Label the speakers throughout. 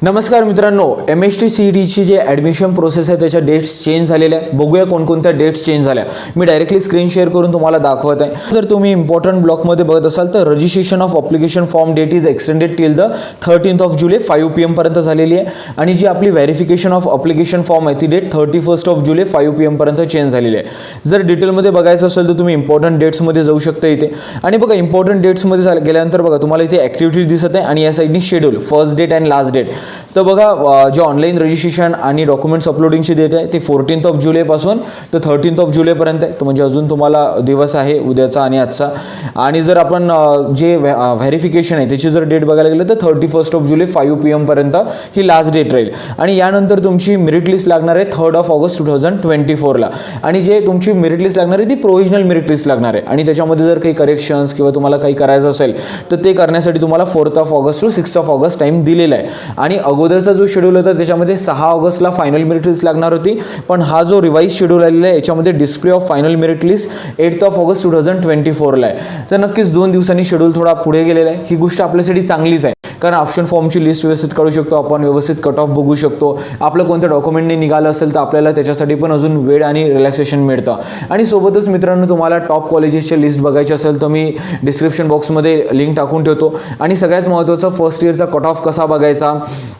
Speaker 1: नमस्कार मित्रांनो, MHT CETची जे ॲडमिशन प्रोसेस आहे त्याच्या डेट्स चेंज झालेल्या आहे. बघूया कोणकोणत्या डेट्स चेंज झाल्या. मी डायरेक्टली स्क्रीन शेअर करून तुम्हाला दाखवत आहे. जर तुम्ही इम्पॉर्टंट ब्लॉकमध्ये बघत असाल तर registration of application form date is extended till the 13th जुलै 5 PM पर्यंत झालेली आहे आणि जी आपली व्हेरिफिकेशन ऑफ अप्लिकेशन फॉर्म आहे ती डेट 31 जुलै 5 PM पर्यंत चेंज झालेली आहे. जर डिटेलमध्ये बघायचं असेल तर तुम्ही इम्पॉर्टंट डेट्समध्ये जाऊ शकता इथे आणि बघा इम्पॉर्टंट डेट्समध्ये गेल्यानंतर बघा तुम्हाला इथे ॲक्टिव्हिटीज दिसत आहे आणि या साईडनी schedule first date and last date. तर बघा जे ऑनलाईन रजिस्ट्रेशन आणि डॉक्युमेंट्स अपलोडिंगची डेट आहे ती 14th जुलैपासून तर 13th जुलैपर्यंत आहे. तर म्हणजे अजून तुम्हाला दिवस आहे उद्याचा आणि आजचा. आणि जर आपण जे व्हेरिफिकेशन आहे त्याची जर डेट बघायला गेलं तर 31 जुलै 5 PM पर्यंत ही लास्ट डेट राहील. आणि यानंतर तुमची मेरिट लिस्ट लागणार आहे 3 ऑगस्ट 2024ला आणि जे तुमची मेरिट लिस्ट लागणार आहे ती प्रोव्हिजनल मेरिट लिस्ट लागणार आहे आणि त्याच्यामध्ये जर काही करेक्शन्स किंवा तुम्हाला काही करायचं असेल तर ते करण्यासाठी तुम्हाला 4 ऑगस्ट टू 6 ऑगस्ट टाईम दिलेला आहे. आणि अगोदरचा जो शेड्यूल होता त्याच्यामध्ये 6 ऑगस्टला फायनल मेरिट लिस्ट लागणार होती, पण हा जो रिवाइज शेड्यूल आलेला आहे याच्यामध्ये display of final merit list 8 August 2024ला आहे. तर नक्कीच 2 दिवसांनी शेड्यूल थोडा पुढे गेलेला आहे. ही गोष्ट आपल्यासाठी चांगलीच आहे कारण ऑप्शन फॉर्मची लिस्ट व्यवस्थित काढू शकतो आपण, व्यवस्थित कट ऑफ बघू शकतो. आपलं कोणतं डॉक्युमेंटने निघालं असेल तर आपल्याला त्याच्यासाठी पण अजून वेळ आणि रिलॅक्सेशन मिळतं. आणि सोबतच मित्रांनो तुम्हाला टॉप कॉलेजेसच्या लिस्ट बघायची असेल तर मी डिस्क्रिप्शन बॉक्समध्ये लिंक टाकून ठेवतो. आणि सगळ्यात महत्त्वाचं फर्स्ट इयरचा कट ऑफ कसा बघायचा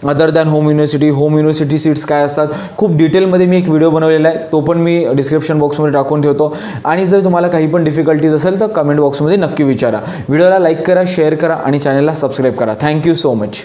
Speaker 1: other than home university seats काय असतात खूप डिटेलमध्ये मी एक व्हिडिओ बनवलेला आहे, तो पण मी डिस्क्रिप्शन बॉक्समध्ये टाकून ठेवतो. आणि जर तुम्हाला काही पण डिफिकल्टीज असेल तर कमेंट बॉक्समध्ये नक्की विचारा. व्हिडिओला लाईक करा, शेअर करा आणि चॅनलला सबस्क्राईब करा. Thank you so much.